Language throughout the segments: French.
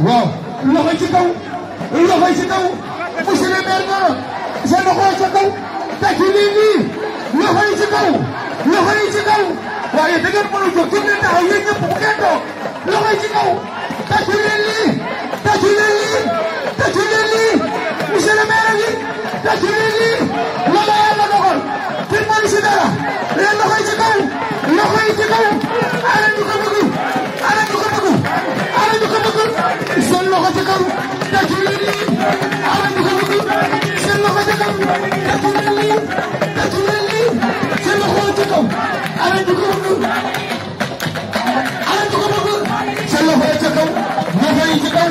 waaw loxo ci kaw loxo ci kaw monsieur le maire na sa loxo ci kaw tàccu leen nii loxo yi ci kaw loxo yi ci kaw waaye da ngeen mën a jóg tourné taxaw yéen ñëpp bu ngeen toog loxo yi ci kaw tàccu leen nii tàccu leen nii tàccu leen nii monsieur le maire bi tàccu leen nii loolu yàlla dogal kenn mënu si dara leen loxo yi ci kaw loxo yi ci kaw ala ñu ko bëgg ala ñu ko bëgg ala ñu ko bëgg seen loxo ci kaw tàccu leen nii ala ñu ko bëgg seen loxo ci kaw tàccu leen nii tàccu leen nii seen loxo ci kaw ala ñu ko bëgg ala ñu ko bëgg seen loxo ci kaw loxo yi ci kaw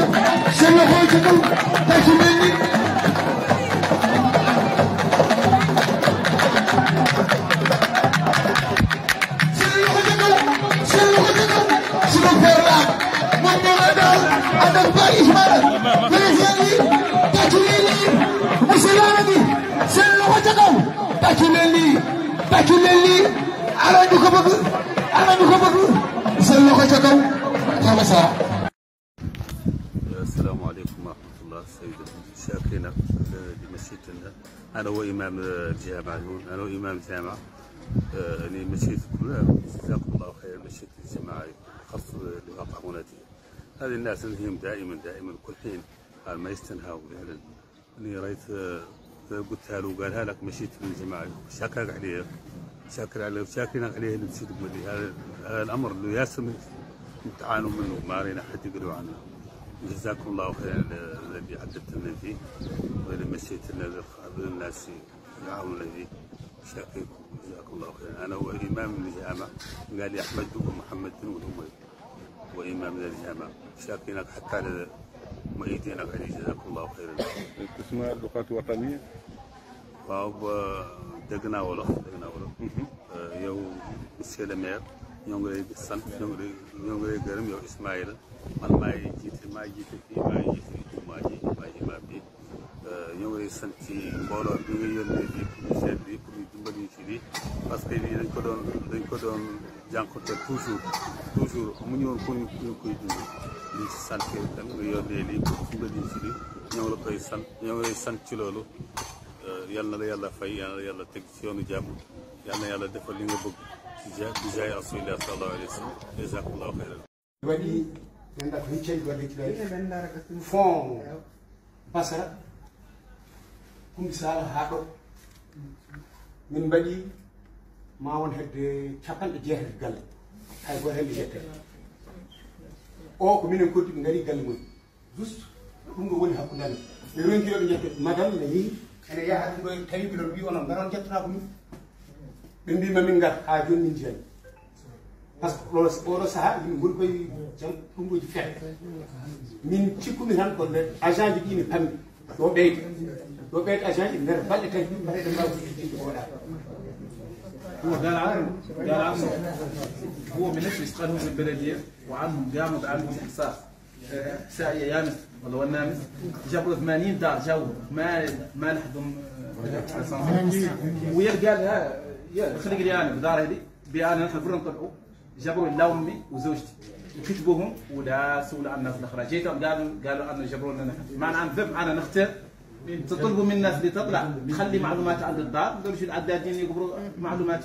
seen loxo ci kaw tàccu leen nii tàccu leen lii ala ñu ko bëgg ala ñu ko bëgg seen loxo ca kaw xama sa السلام عليكم ورحمة الله سيد شاكرين لمشيتنا أنا وإمام الجامعة أنا وإمام الجامعة أنا مشيت جزاكم الله خير مشيت الجماعة خاص لواقع منادي هذه الناس لهم دائما كل حين ما يستنهوا فعلا أني رأيت قلتها له قالها لك مشيت من الجماعة شاكرك عليه شاكرين عليه اللي مشيت هذا الأمر اللي ياسر تعانوا منه ما رأينا حد يقولوا عنه جزاكم الله خيرا الذي عددتنا فيه والذي مشيتنا الناس يعاوننا فيه شاكركم جزاكم الله خيرا انا وامام الجامعه قال لي احمد ومحمد والامي وامام الجامعه شاكرينك حتى على مؤيدينك عليه جزاكم الله خيرا. تسمى اللغات الوطنيه؟ دقنا ولا yow monsieur le maire ñoo ngi lay sant ñoo ngi lay gërëm yow Ismaïla man maa jiite fii maa jiite jumaa ji maa imaam bi ñoo ngi lay sant ci mbooloo bi nga yónnee lii pour ñu seet lii pour ñu dimbali ñu ci lii parce que lii dañ ko doon jànkuwanteel toujours amuñu woon pour ñu koy dund lii ci sant yow tam nga yónnee lii pour dimbali ñu ci lii ñoo ngi la koy sant ñoo ngi lay sant ci loolu yal na la yàlla fay yal na la yàlla teg ci yoonu jàmm yal na yàlla defal li nga bëgg ci jaay rasulillah sallallahu alayhi wa sallam jazakumullahu khairan. waɗi ganduɗa ko hicceji waɗi fond basara kumbi sala ha ɗo min mbaɗi ma won hedde capanɗe jeetati galle hay goto hen ɓe jette o ko minen koddi ɓe gaari galle mumen juste ɗum ɗo woni hakkude amen ɓe ronkiroɓe jette madame ne yeehi ene yaha ɗum ɗo tawi ɓe ɗon mbi onon garon jettata ko min ɓe mbima min gar ha joni min jeeyi par ce que oɗo saaha yimɓe goni koye jam ɗumɗoji feet min cikkumi tan ko agent ji ɗi ne pammi ɗo ɓeyde agent ji nder balɗe tati ɗi mbaɗa ɗe mbawi jiɗɗinde oɗa قال عنه هو من نفس قانون البلديه وعنهم قاموا بعمل استحصاء ساعه يامس ولا هو النامس جابوا 80 دار جو ما لحدهم ويرجع لها خلق لي انا بدار هذه بيانا نحن برا نطلعوا جابوا لي امي وزوجتي كتبوهم ولا سولوا الناس الاخرى جيت قالوا انا جبروا لنا معنا عن ذب انا نختار تطلبوا من الناس اللي تطلع تخلي معلومات عند الدار نديروا شي العدادين يقبروا معلومات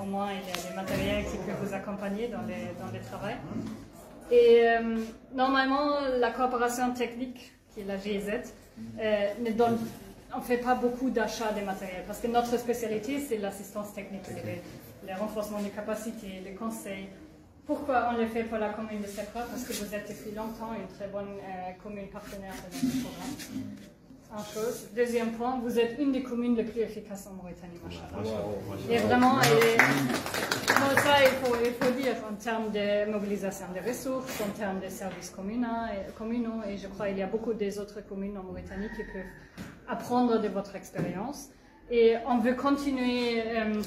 Au moins, il y a des matériels qui peuvent vous accompagner dans les travaux. Et normalement, la coopération technique, qui est la GIZ, on ne fait pas beaucoup d'achats de matériel parce que notre spécialité, c'est l'assistance technique, c'est les renforcements des capacités, les conseils. Pourquoi on le fait pour la commune de Secra? Parce que vous êtes depuis longtemps une très bonne commune partenaire de notre programme. En chose. Deuxième point, vous êtes une des communes les plus efficaces en Mauritanie, machallah. Et vraiment, ça il faut dire en termes de mobilisation des ressources, en termes de services communaux, et je crois qu'il y a beaucoup des autres communes en Mauritanie qui peuvent apprendre de votre expérience. Et on veut continuer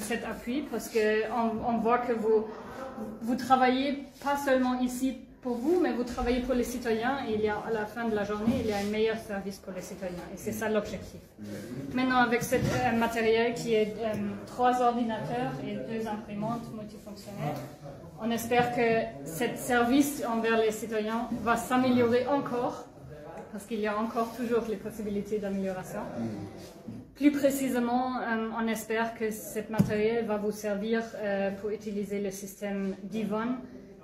cet appui parce qu'on voit que vous travaillez pas seulement ici pour vous, mais vous travaillez pour les citoyens et à la fin de la journée, il y a un meilleur service pour les citoyens. Et c'est ça l'objectif. Maintenant, avec ce matériel qui est 3 ordinateurs et 2 imprimantes multifonctionnelles, on espère que ce service envers les citoyens va s'améliorer encore, parce qu'il y a encore toujours les possibilités d'amélioration. Plus précisément, on espère que ce matériel va vous servir pour utiliser le système d'Yvonne,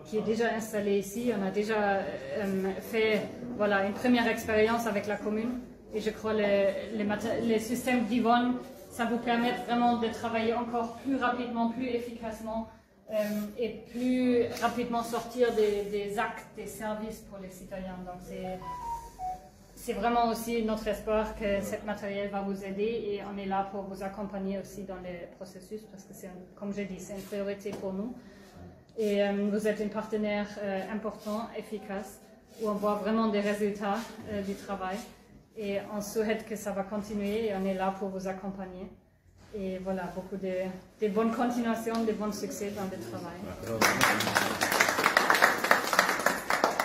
qui est déjà installé ici. On a déjà fait une première expérience avec la commune. Et je crois que les systèmes d'Yvonne, ça vous permet vraiment de travailler encore plus rapidement, plus efficacement et plus rapidement sortir des actes, des services pour les citoyens. Donc c'est vraiment aussi notre espoir que ce matériel va vous aider et on est là pour vous accompagner aussi dans les processus parce que comme je dis, c'est une priorité pour nous. Et vous êtes un partenaire important, efficace, où on voit vraiment des résultats du travail. Et on souhaite que ça va continuer et on est là pour vous accompagner. Et voilà, beaucoup de bonnes continuations, de bons succès dans le travail.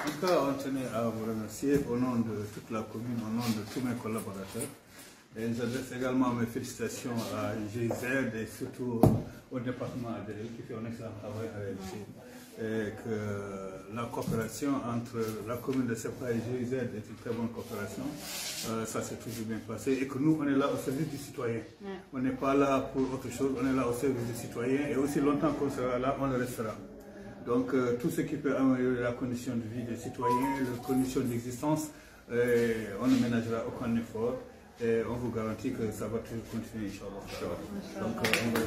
En tout cas, on tenait à vous remercier au nom de toute la commune, au nom de tous mes collaborateurs. Et j'adresse également mes félicitations à GIZ et surtout au département ADL qui fait un excellent travail avec et que la coopération entre la commune de Secra et GIZ est une très bonne coopération. Ça s'est toujours bien passé et que nous, on est là au service du citoyen. On n'est pas là pour autre chose, on est là au service du citoyen et aussi longtemps qu'on sera là, on le restera. Donc tout ce qui peut améliorer la condition de vie des citoyens, les conditions d'existence, on ne ménagera aucun effort. Et on vous garantit que ça va toujours continuer, Inch'Allah. Donc, on va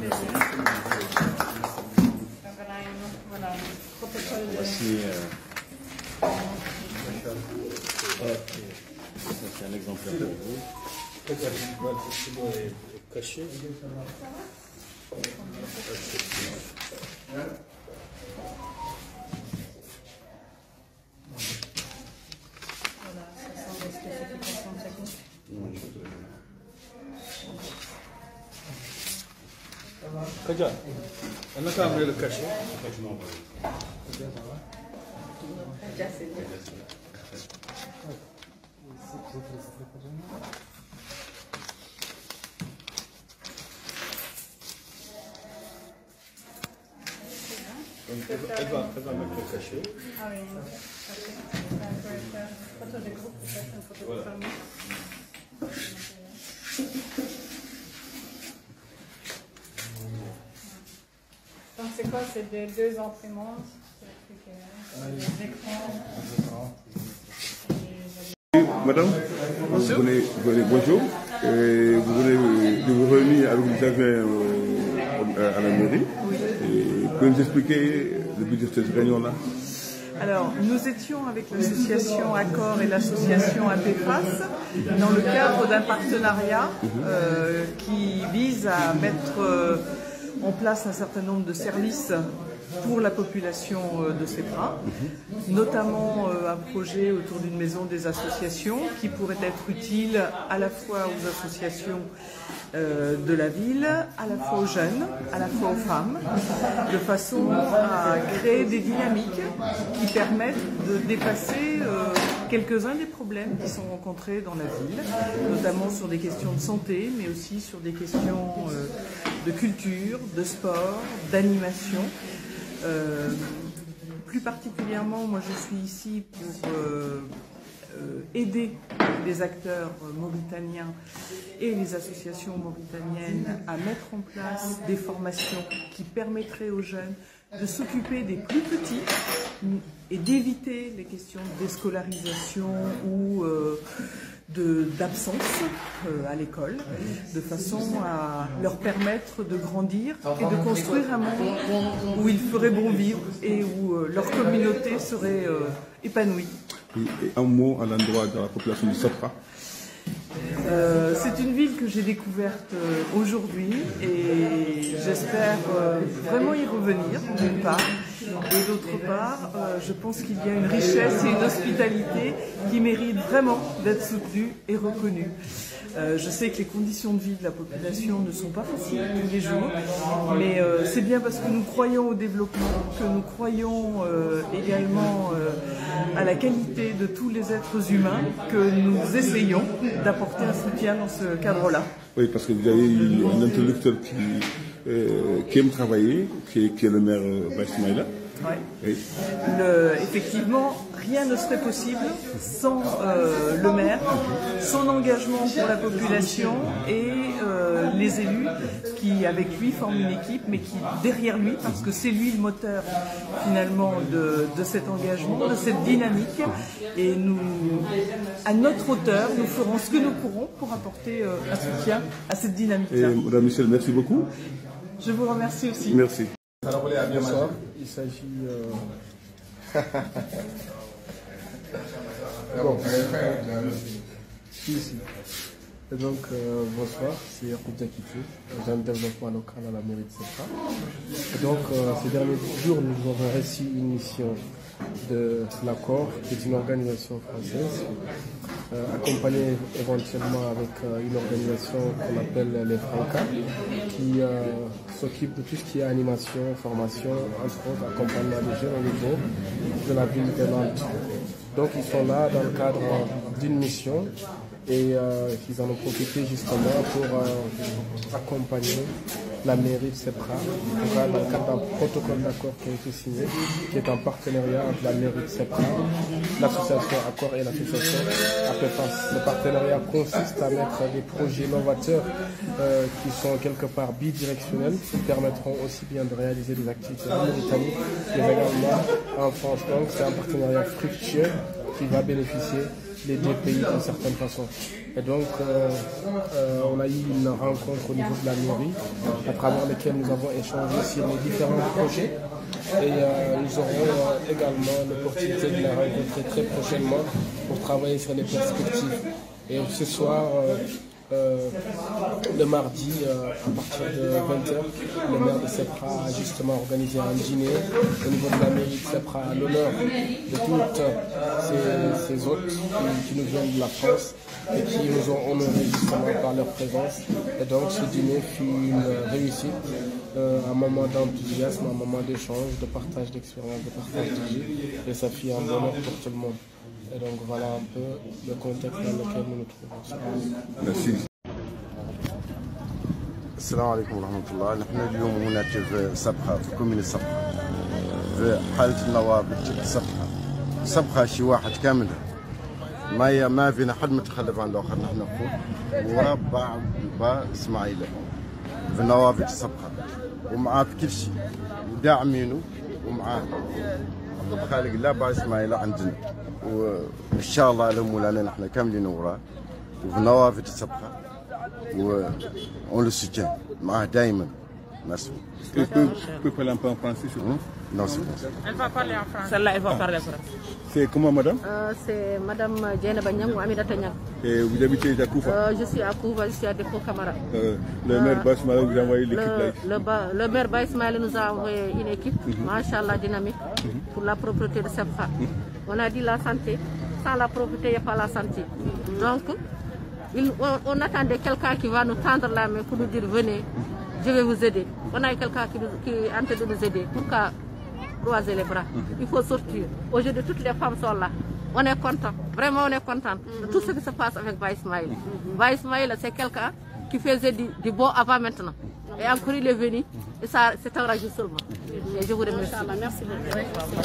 Voici c'est un exemplaire pour vous. Caché. Kaja, on a quand même le cachet. Elle va mettre le cachet. Ah oui, une photo de groupe, peut-être une photo de famille. Donc c'est quoi? C'est des 2 imprimantes, des écrans. Madame, bonjour. Vous venez de vous réunir avec les agents à la mairie. Pouvez-vous nous expliquer le but de cette réunion-là? Alors, nous étions avec l'association Accor et l'association APFAS dans le cadre d'un partenariat qui vise à mettre en place un certain nombre de services pour la population de Secra, notamment un projet autour d'une maison des associations qui pourrait être utile à la fois aux associations de la ville, à la fois aux jeunes, à la fois aux femmes, de façon à créer des dynamiques qui permettent de dépasser quelques-uns des problèmes qui sont rencontrés dans la ville, notamment sur des questions de santé, mais aussi sur des questions de culture, de sport, d'animation. Plus particulièrement, moi je suis ici pour aider les acteurs mauritaniens et les associations mauritaniennes à mettre en place des formations qui permettraient aux jeunes de s'occuper des plus petits et d'éviter les questions de déscolarisation ou d'absence à l'école, de façon à leur permettre de grandir et de construire un monde où ils feraient bon vivre et où leur communauté serait épanouie. Et un mot à l'endroit de la population du Sabha. C'est une ville que j'ai découverte aujourd'hui et j'espère vraiment y revenir d'une part, et d'autre part je pense qu'il y a une richesse et une hospitalité qui méritent vraiment d'être soutenues et reconnues. Je sais que les conditions de vie de la population ne sont pas faciles tous les jours, mais c'est bien parce que nous croyons au développement, que nous croyons également à la qualité de tous les êtres humains, que nous essayons d'apporter un soutien dans ce cadre-là. Oui, parce que vous avez un intellectuel qui aime travailler, qui est le maire Baïsmaïla. Ouais. Oui. Effectivement, rien ne serait possible sans le maire, son engagement pour la population et les élus qui, avec lui, forment une équipe, mais qui, derrière lui, parce que c'est lui le moteur, finalement, de cet engagement, de cette dynamique. Et nous, à notre hauteur, nous ferons ce que nous pourrons pour apporter un soutien à cette dynamique-là. Madame Michel, merci beaucoup. Je vous remercie aussi. Merci. Bonsoir, il s'agit... Bon, ici. Et donc, bonsoir, c'est Yacoub Diakité, agent de développement local à la mairie de Sabha. Et donc, ces derniers jours, nous avons reçu une mission de l'Accord, qui est une organisation française, accompagnée éventuellement avec une organisation qu'on appelle les Francas, qui s'occupe de tout ce qui est animation, formation, entre autres accompagnement des jeunes au niveau de la ville de Nantes. Donc ils sont là dans le cadre d'une mission et ils en ont profité justement pour accompagner la mairie de Sabha, dans le cadre d'un protocole d'accord qui a été signé, qui est en partenariat entre la mairie de Sabha, l'association Accord et l'association APEFAS. Le partenariat consiste à mettre des projets novateurs qui sont quelque part bidirectionnels, qui permettront aussi bien de réaliser des activités en Mauritanie, mais également en France. Donc c'est un partenariat fructueux qui va bénéficier les deux pays d'une certaine façon. Et donc, on a eu une rencontre au niveau de la mairie, à travers laquelle nous avons échangé sur les différents projets. Et nous aurons également l'opportunité de la rencontrer très prochainement pour travailler sur les perspectives. Et ce soir, le mardi, à partir de 20h, le maire de Sabha a justement organisé un dîner au niveau de la mairie de Sabha à l'honneur de toutes ces hôtes qui nous viennent de la France et qui nous ont honorés justement par leur présence. Et donc ce dîner fut une réussite, un moment d'enthousiasme, un moment d'échange, de partage d'expérience, de partage d'idées, et ça fut un bonheur pour tout le monde. Et donc voilà un peu le contexte dans lequel nous nous trouvons. Merci. السلام عليكم ورحمة الله. نحن اليوم هنا في سبخة في كومين سبخة في حالة النوابج سبخة. سبخة شي واحد كامل ما فينا حد متخلف عن الآخر. نحن أخوه وبا إسماعيل في النوابج سبخة ومعاه في كل شيء وداعمينه ومعاه عبد الخالق لا با إسماعيل عندنا وإن شاء الله لهم مولانا نحن كاملين وراه وفي النوابج سبخة on le soutient, daïman. Merci. Tu peux parler un peu en français sur vous? Non, c'est français. Elle va parler en français. Celle-là, elle va parler en français. C'est comment, madame? C'est madame Diana Banyang ou Amida Tanyang. Et vous habitez à Koufa? Je suis à Koufa, je suis à Dépôt Camara. Le maire Baïsmaïla vous a envoyé l'équipe là? Le maire Baïsmaïla nous a envoyé une équipe, Masha'Allah, dynamique, pour la propreté de Sabha. On a dit la santé. Sans la propreté, il n'y a pas la santé. Donc, on attendait quelqu'un qui va nous tendre la main pour nous dire venez, je vais vous aider. On a quelqu'un qui est en train de nous aider. Pourquoi croiser les bras? Il faut sortir. Aujourd'hui, toutes les femmes sont là. On est content. Vraiment, on est content de tout ce qui se passe avec Baïsmaïla. Baïsmaïla, c'est quelqu'un qui faisait du bon avant maintenant. Et encore il est venu, et ça c'est un rajout seulement. Et je vous remercie. Merci beaucoup.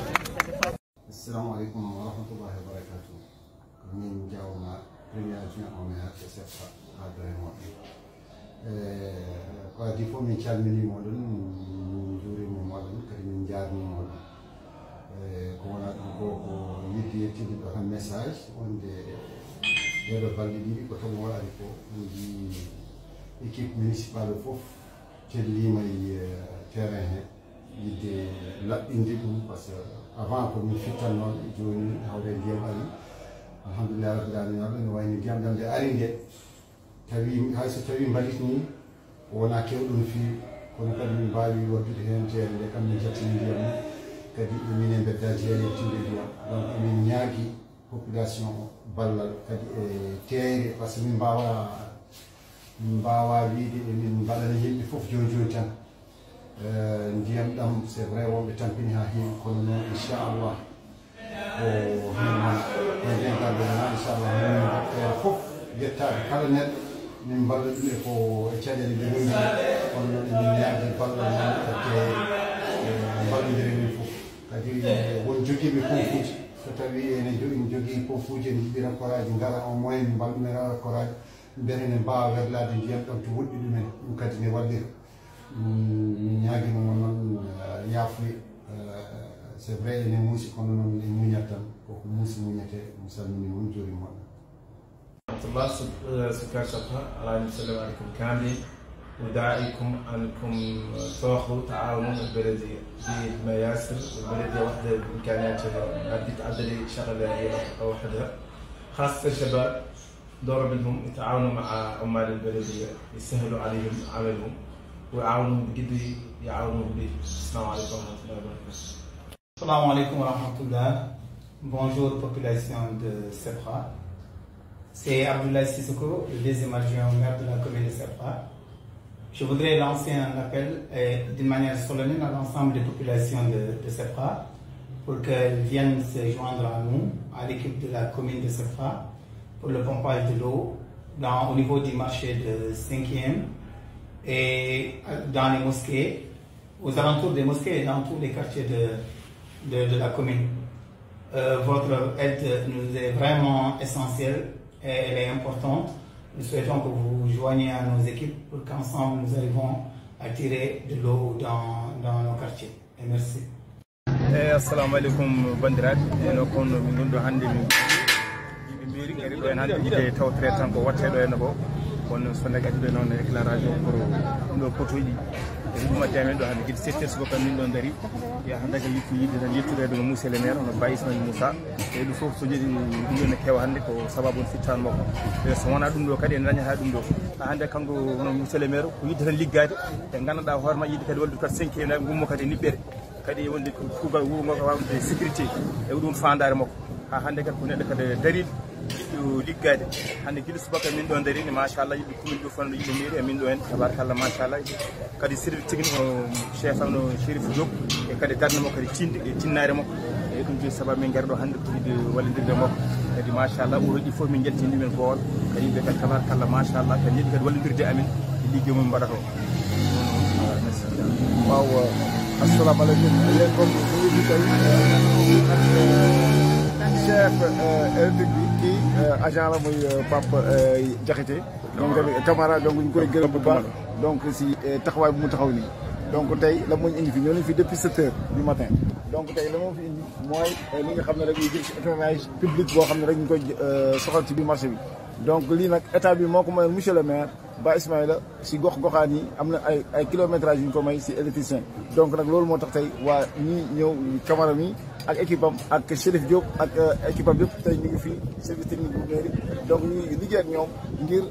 Assalamu alaikum wa rahmatullahi wa barakatuh. Min jawma premier adjoint au maire de Sefra Adremo. Kwa difo min calmini moɗon min juurima moɗon kadi min jarnima moɗon ko wona ɗum ko ko yidde yettude ɗo tan message wonde ɗeɗo balɗe ɗiɗi ko toon waɗani ko min jii équipe municipale fof tellima e terrain he yidde laɓɓinde ɗum par ce que avant ko min fittannoon joni hawre ndiyam ari alhamdulillah rabbil alamin ne wayni ndiyam ɗam nde ari nde tawi hayso tawi mbalit ni wona kewɗum feewi kono kadi min mbawi waddude hen jeere nde kam min jattini ndiyam ni kadi emin e bedda jeere yettinde ndiyam donc emin ñaagui population ballal kadi e teeyre par ce que min mbawa wiide emin mbaɗana yimɓe fof joni joni tan ndiyam ɗam c' est vrai wonɓe tampini ha heewi kono noon inchallah ko hen denkalɓe wona inchallah min feere fof yettade kala neɗɗo min mballa ɗum e ko e caɗele ɗe woni kono noon emin ñaagi ballal noon ete mballodire min fof kadi won joguiɓe pompuji so tawi ene jogui pompuji en jiɗi rakkoraji ngara au moins mballumen rakkoraji mbiyete ne mbawa werlade ndiyam ɗam to woɗɗi ɗumen ɗum kadi ne wallira min ñaguima mon noon yaafuya c' est vrai ene muusi kono noon en muñat tan koko muusi muñete mi salmini mon juurima moɗon الله سكان شطها الله يسلم عليكم كاملين وداعيكم أنكم تأخذوا تعاونوا مع البلدية بمياسر والبلدية واحدة بإمكانياتها عدد شغلة هي وحدها خاصة الشباب دور بدهم يتعاونوا مع عمال البلدية يسهلوا عليهم عملهم ويعاونوا بجد يعاونوا به. السلام عليكم ورحمة الله وبركاته. السلام عليكم ورحمة الله. Bonjour population de Sefra. C'est Abdoulaye Sissoko, le deuxième adjoint au maire de la commune de Sefra. Je voudrais lancer un appel d'une manière solennelle à l'ensemble des populations de Sefra pour qu'elles viennent se joindre à nous, à l'équipe de la commune de Sefra, pour le pompage de l'eau au niveau du marché de 5e et dans les mosquées, aux alentours des mosquées et dans tous les quartiers de la commune. Votre aide nous est vraiment essentielle. Elle est importante. Nous souhaitons que vous vous joigniez à nos équipes pour qu'ensemble nous arrivons à tirer de l'eau dans nos quartiers. Et merci. Assalamu alaikum bandirat eno kono min gondo hande min yimɓe mairie ngari ɗo en hande ide tawtere tan ko watte ɗo henno ko kono so nde gadi ɗo noon déclaration pour ɗum ɗo potoji e ɗum addi amen ɗo hande guiɗi 7 heures suba kam min ɗo daari ya hande ko yidde tan yettude ɗo monsieur le maire ono Baye Ismaïl Moussa e ɗum fof so jeeɗi ɗum ɗo ne kewa hande ko sababu on fittan makko e so wona ɗum ɗo kadi en dañata ɗum ɗo hande kanko hono monsieur le maire ko yidde tan liggade e ganduɗa hoore ma yidde kadi wallude kadi 5 heures gummo kadi niɓɓere kadi wonde kuugal wuro ngo ko wawde sécurité e ɗum fandare makko ha hande kadi ko neɗɗo kadi dariɗo yiɗɗo liggade hande guila subaka min ɗo darini machallah yiɗɗo commune ɗo fonno yiɗɗo mairie e min ɗo hen tabarakallah machallah kadi service technique o chef am no Chérif Diop e kadi darde makko kadi tinde e tinnare makko e ɗum joni sababu min gari ɗo hande ko yiɗde wallodirde makko kadi machallah oɗo ɗi foof min jaltini men goto kadi yimɓe kadi tabarakallah machallah kadi yiɗi kadi wallodirde amin e liggey mum mbaɗata o waaw assalamu alaikum yéen comme ñu ngi tey chef électrique bi kii agent la muy Pape Diakhaté donc Camara donc ñu koy gërëm bu baax donc si taxawaay bu mu taxaw nii donc tey la moo ñu indi fi ñoo leen fi depuis 7 heures du matin donc tey la moo fi indi mooy li nga xam ne rek ñu jël si éclairage public boo xam ne rek ñu koy soxal ci biir marché bi donc lii nag état bi moo ko mayoon monsieur le maire Ba Ismaïla si gox-goxaan yi am na ay kilométrage yu ñu ko may si électricien donc nag loolu moo tax tey waa ñi ñëw Camara mi ak équipe am ak Chérif Diop ak équipe am yëpp tey ñu ngi fii service technique bu mairie donc ñu ngi liggéey ak ñoom ngir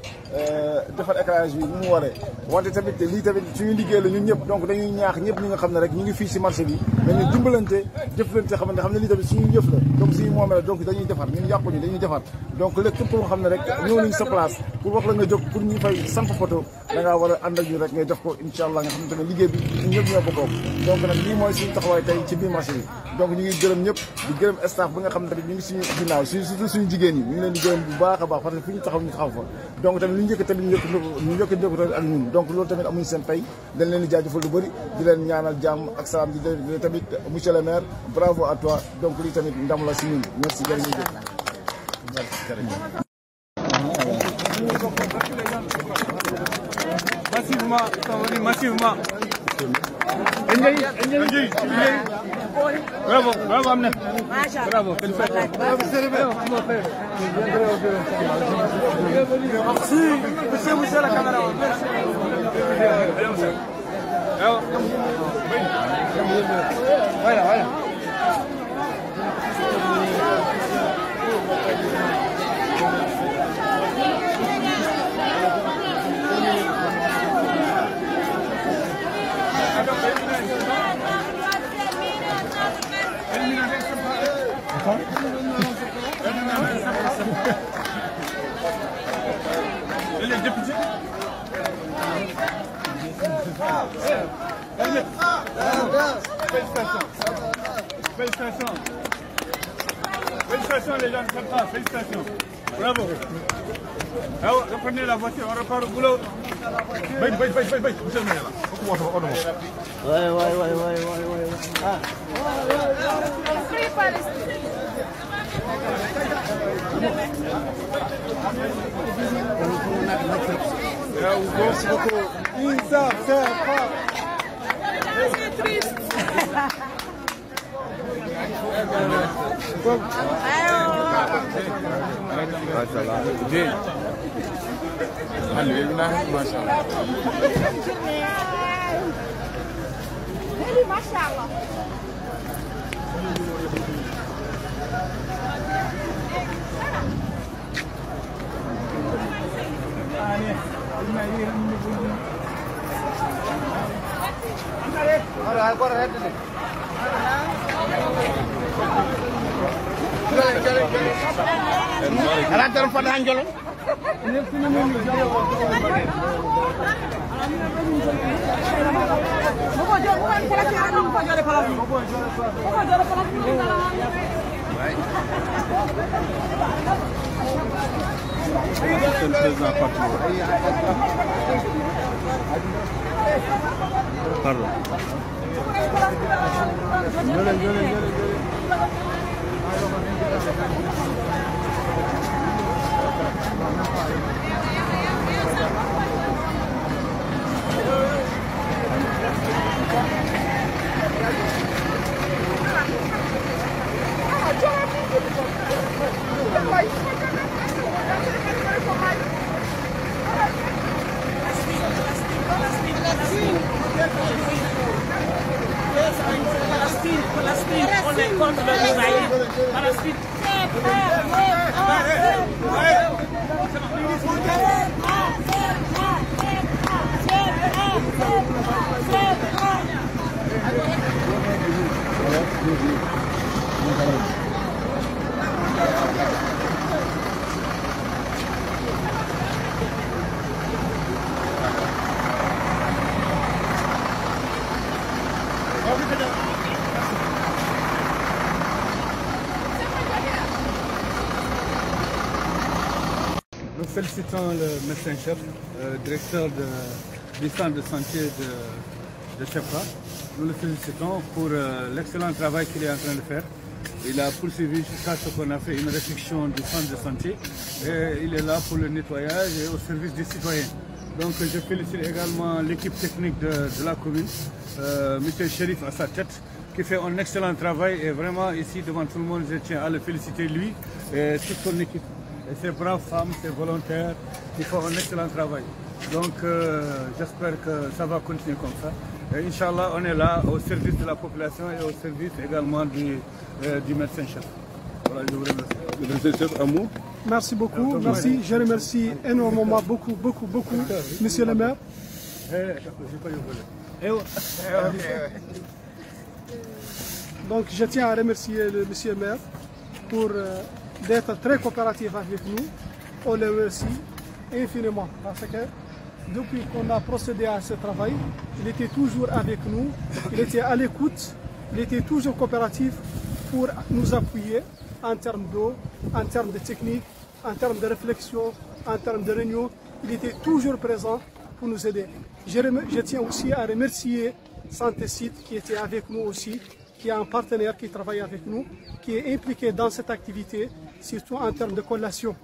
defar éclairage bi bu mu waree wante tamit lii tamit suñu liggéey la ñun ñëpp donc dañuy ñaax ñëpp ñi nga xam ne rek ñu ngi fii si marché bi nañu dimbalante jëflante xamante xam ne lii tamit suñu jëf la donc suñu moomee la donc dañuy defar ñun yàquñu dañuy defar donc lépp képp koo xam ne rek ñëw nañu sa place pour wax la nga jóg pour ñu fay samp photo da ngaa war a ànd ak ñu rek ngay def ko incha allah nga xamante ne liggéey bi ñun ñëpp ñoo ko bokk donc nag lii mooy suñu taxawaay tey ci biir marché bi donc ñu ngi gërëm ñëpp di gërëm staff bi nga xam ne tamit ñu ngi suñu ginnaaw surtout suñu jigéen ñi ñu ngi leen di gërëm bu baax a baax parce que fu ñu taxaw ñu taxaw fa donc tamit lu ñu njëkk tamit ñu njëkk ak ñun donc loolu tamit amuñu seen pay dañ leen di jaajëfal lu bëri di leen ñaanal jàmm ak salaam di tamit monsieur le maire bravo à toi donc lii tamit ndam la si ñun merci jërëjëf. Massivement. Bravo, bravo Amna. Bravo, félicitations. Merci, monsieur la caméra. Voilà. Les députés. Félicitations les gens de Sabha, félicitations. Bravo. Alors, reprenez la voiture, on repart au boulot. Monsieur le maire là. Ouais. Ah. Merci beaucoup. Ça, c'est pas. C'est triste. Pardon. Palestine, on est contre le Israël. Palestine. Nous félicitons le médecin-chef, directeur du centre de santé de Chefra. Nous le félicitons pour l'excellent travail qu'il est en train de faire. Il a poursuivi jusqu'à ce qu'on a fait une restriction du centre de santé et il est là pour le nettoyage et au service des citoyens. Donc je félicite également l'équipe technique de la commune, M. Chérif à sa tête, qui fait un excellent travail et vraiment ici devant tout le monde je tiens à le féliciter lui et toute son équipe. Et ces braves femmes, ces volontaires qui font un excellent travail. Donc j'espère que ça va continuer comme ça. Et Inch'Allah, on est là au service de la population et au service également du médecin-chef. Voilà, je vous remercie. Le médecin-chef, un mot? Merci beaucoup, merci. Je remercie énormément, beaucoup, monsieur le maire. Donc je tiens à remercier le monsieur le maire pour d'être très coopératif avec nous. On le remercie infiniment parce que depuis qu'on a procédé à ce travail, il était toujours avec nous, il était à l'écoute il était toujours coopératif pour nous appuyer en termes d'eau, en termes de technique, en termes de réflexion, en termes de réunion. Il était toujours présent pour nous aider. Je tiens aussi à remercier Santé Site qui était avec nous aussi, qui est un partenaire qui travaille avec nous, qui est impliqué dans cette activité, surtout en termes de collation.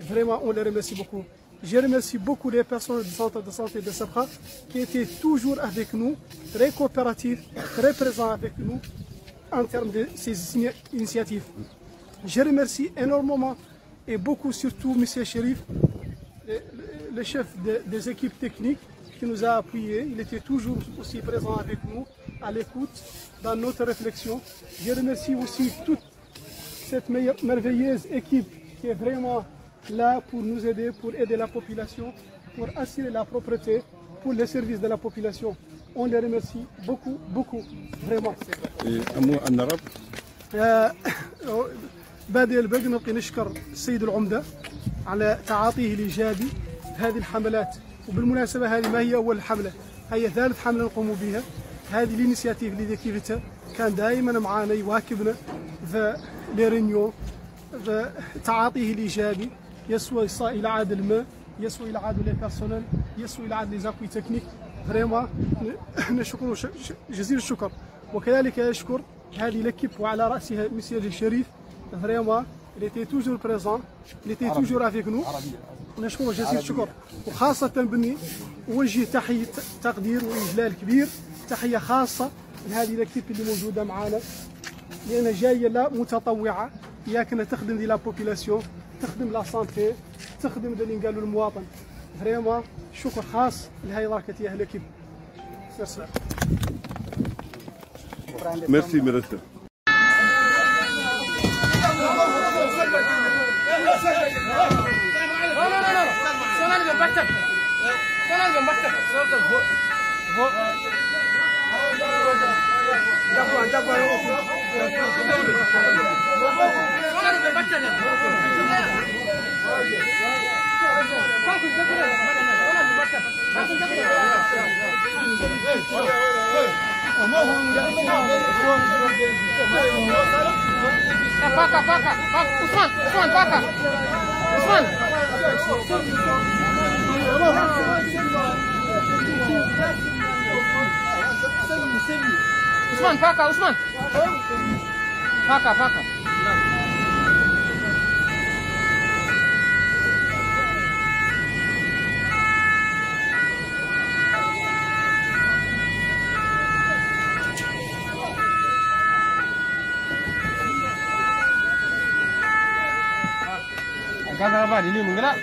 Vraiment, on les remercie beaucoup. Je remercie beaucoup les personnels du centre de santé de Sabha qui étaient toujours avec nous, très coopératifs, très présents avec nous en termes de ces initiatives. Je remercie énormément et beaucoup surtout M. Chérif, le chef des équipes techniques qui nous a appuyés. Il était toujours aussi présent avec nous, à l'écoute, dans notre réflexion. Je remercie aussi toute cette merveilleuse équipe qui est vraiment là pour nous aider, pour aider la population, pour assurer la propreté, pour les services de la population. On les remercie beaucoup, beaucoup, vraiment. Et un mot en arabe. بادئ البدء نبقي نشكر السيد العمدة على تعاطيه الإيجابي هذه الحملات. وبالمناسبة هذه ما هي أول حملة، هي ثالث حملة نقوم بها. هذه الانيشياتيف اللي ذكرتها كان دائما معنا يواكبنا في لي رينيون، في تعاطيه الإيجابي، يسوى إلى عاد الماء، يسوى إلى عاد لي بيرسونيل، يسوى إلى عاد لي زابوي تكنيك. فريمون نشكره جزيل الشكر. وكذلك يشكر هذه l'équipe وعلى رأسها مسيو الشريف. Vraiment, il était toujours présent, il était toujours avec nous. نشكره جزيل الشكر. وخاصة بني وجه تحية تقدير وإجلال كبير، تحية خاصة لهذه الكيب اللي موجودة معنا، لأنها جاية لا متطوعة، ياكنا تخدم دي لا بوبيلاسيون، تخدم لا سانتي، تخدم اللي نقالوا المواطن. فريمون شكر خاص لهي راكتي أهل الكيب. Merci, Ministre. Usman, paka, Usman. Paka, paka. Gak apa ini menggerak.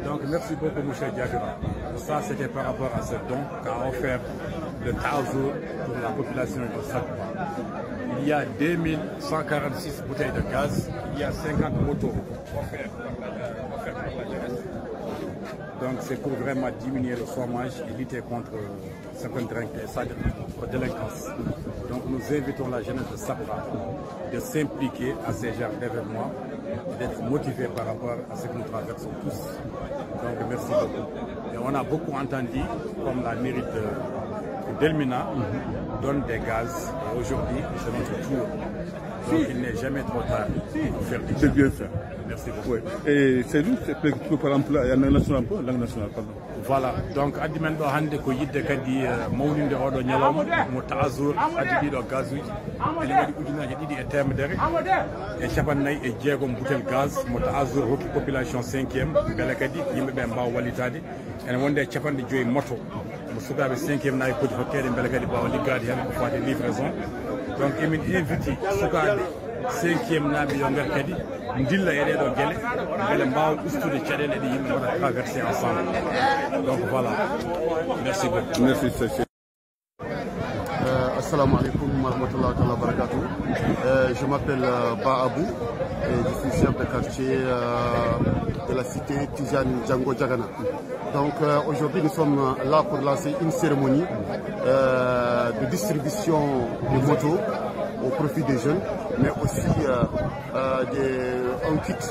Donc merci beaucoup M. Diagura. Ça c'était par rapport à ce don qu'a offert le Taouzou pour la population de Sabha. Il y a 2146 bouteilles de gaz, il y a 50 motos offertes par la jeunesse. Donc c'est pour vraiment diminuer le chômage et lutter contre certaines délinquances. Donc nous invitons la jeunesse de Sabha de s'impliquer à ces genres d'événements et d'être motivés par rapport à ce que nous traversons tous. Donc merci beaucoup. Et on a beaucoup entendu comme la mairie de Delmina donne des gaz et aujourd'hui c'est notre tour. Donc il n'est jamais trop tard pour faire du C'est bien ça. Merci beaucoup. Ouais. Et c'est nous, c'est plutôt par exemple, il y a langue nationale, pardon. Voilà, donc addimen ɗo hannde ko yidde kadi mawninde oɗo ñalawma mo Tazour addi ɗiɗo gaz uji ene waɗi ujunaji 2 e temedere e capannayyi e jeegom boutel gaz mo Tazour hokki population 5e beele kadi yimɓeɓe mbawa wallitade ene wonde e capanɗe 5 moto mo sukaɓe 5e nayi poti hokkede beele kadi mbawa liggade hen ko fati livraison. Donc emin inviti sukaɓe 5e naaɓe yo ngar kadi dilla e ɗeɗo gueɗe beele mbawa ustude caɗele ɗe yimɓe waɗa traversé ensemble. Donc voilà, merci beaucoup. Merci, c'est Assalamu alaikum wa rahmatullahi wa barakatuh. Je m'appelle Ba Abou et je suis chef de quartier de la cité Tijane Django Djagana. Donc aujourd'hui nous sommes là pour lancer une cérémonie de distribution de motos au profit des jeunes, mais aussi un kit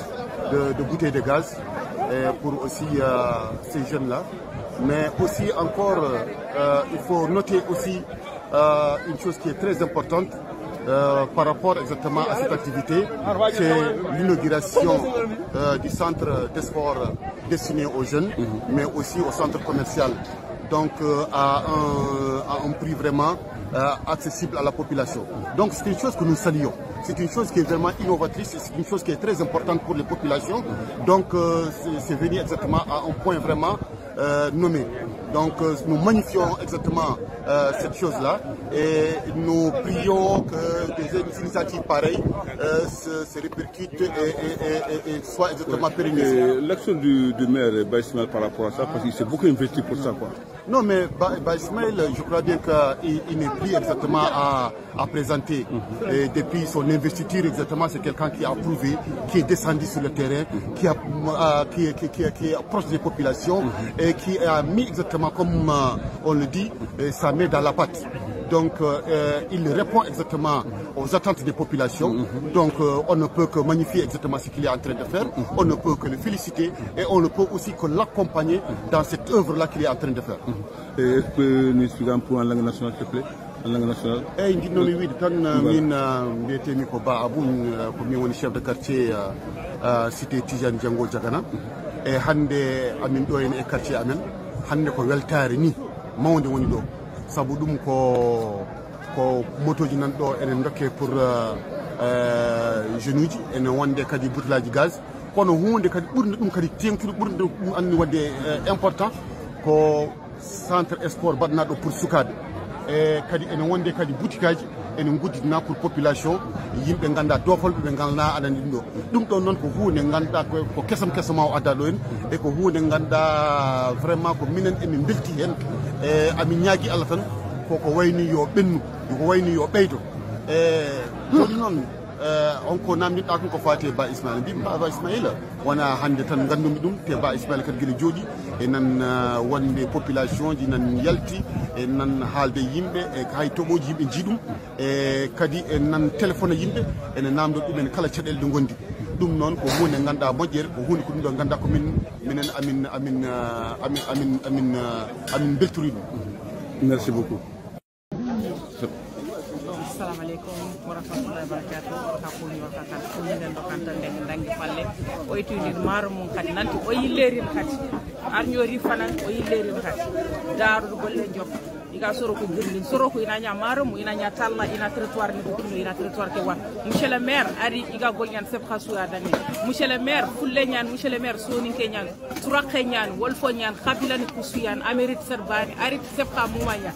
de bouteilles de gaz pour aussi ces jeunes-là. Mais aussi encore, il faut noter aussi une chose qui est très importante par rapport exactement à cette activité, c'est l'inauguration du centre de sport destiné aux jeunes, mais aussi au centre commercial. Donc à un prix vraiment accessible à la population. Donc c'est une chose que nous saluons. C'est une chose qui est vraiment innovatrice, c'est une chose qui est très importante pour les populations. Donc c'est venu exactement à un point vraiment nommé. Donc nous magnifions exactement cette chose-là et nous prions que des initiatives pareilles se répercutent et soient exactement pérennisées. L'action du maire Ba Ismaël par rapport à ça, parce qu'il s'est beaucoup investi pour ça, quoi. Non, mais Ba Ismaël, je crois bien qu'il n'est plus exactement à présenter. Et depuis son investiture, exactement, c'est quelqu'un qui a prouvé, qui est descendu sur le terrain, qui est proche des populations et qui a mis exactement, comme on le dit, sa main dans la pâte. Donc, il répond exactement aux attentes des populations. Donc, on ne peut que magnifier exactement ce qu'il est en train de faire. On ne peut que le féliciter et on ne peut aussi que l'accompagner dans cette œuvre-là qu'il est en train de faire. Est-ce que nous expliquons un peu en langue nationale, s'il te plaît? En langue nationale? Eh, oui, comme chef de quartier cité Tijani Django Diagana. Et hande amin do en e quartier amen. Hande ko weltare ni mawde woni do. Sabu dum ko motoji nan do enen dokke pour jeunuji enen wonde kadi boutelaji gaz kono hunde kadi ɓurde ɗum kadi tenkude ɓurde ɗum anni wadde important ko centre sport baɗnaɗo pour sukaɓe e kadi enen wonde kadi boutikaji enen gudditna pour population yimɓe ganda dofolɓe ɓe galna aɗani ɗum ɗon noon ko hunde ganduɗa ko kesam kesama o adda ɗo en e ko hunde ganduɗa vraiment ko minen emin belti hen e amin ñaagui Allah tan koko wayni yo ɓennu ko wayni yo ɓeydo e joni noon on ko namdiɗa kon ko fati Ba Ismaël mbi Ba Ismaël wona hande tan gandumi ɗum te Ba Ismaël kadi guila jooɗi e nan wonde population ji nan yalti e nan haalde yimɓe e hay toɓoji yimɓe jiiɗum e kadi e nan téléphone yimɓe ene namdo ɗumen kala caɗele ɗe gondi ɗum noon ko hunde ganduɗa moƴƴere ko hunde ko ɗum ɗo ganduɗa ko minen amin beltori ɗum. Merci beaucoup. Assalamu alaikum wa rahmatullahi wa barakatuh. Hakuni wa kakan kunden do kantan den dangi palle o yitudir maro mun kadi nanti o yillerin kadi arñori fanan o yillerin kadi daru golle job iga soro ko gurlin soro ko ina nya maro mu ina nya talla ina territoire ni ko kino ina territoire ke wa monsieur le maire ari iga golñan seb khasuya dani monsieur le maire fulle ñan monsieur le maire soni ke ñan turaqe ñan wolfo ñan khabilani kusuyan amerite serbani ari seb kha mumanya.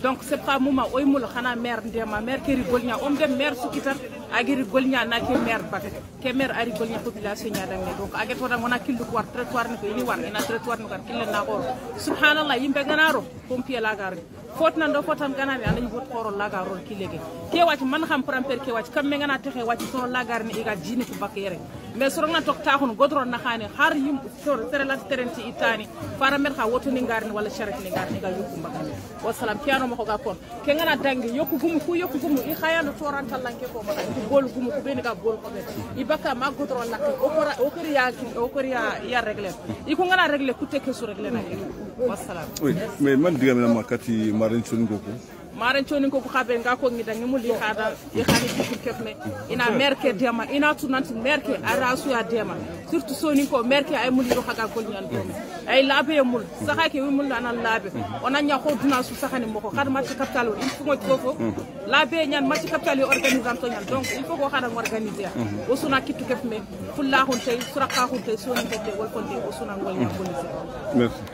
Donc c'est pas moment oy mul xana maire ndema maire keri golnya om dem maire sukitar agiri golnya na ke maire bak ke maire ari golnya population nya dam donc aget wona mona killu ko war trottoir ni ko ini war ina trottoir ni ko kille na ko subhanallah yimbe ganaro pompier la gar fotna ndo fotam ganani anañ bot xoro la garol kilege ke wati man xam pramper ke wati kam me ngana texe wati soro la gar ni iga jini ko bak yere mais soro na tok taxun godron na xane har yim soro tere la terenti itani fara mer xa woto ni ngar ni wala charrette ni ngar ni ga yokku mbak wa salam piano ko ga kon ke ngana dangi yokku gumu i khayano torantal lanke ko mata ko bol gumu ko beni ga bol ko be i baka ma godron la o kori ya régler i ko ngana régler ku tekke su régler na wa salam. Oui, mais man digam na makati marin soningoko maran choni ko khabe nga ko ngida ngi muli khada e khani ko kefne ina merke dema ina tunanti merke arasu ya dema surtout soni ko merke ay muli ro khaga gol nyan do ay labe mul saha ke mul na labe ona nya ko duna su sahani moko khad match capital il faut ko fofo labe nyan match capital organisant to nyan donc il faut ko khada organiser o suna kitu kefme fulla hun tay suraka hun tay soni ko te wol konde o suna ngol nyan police. Merci.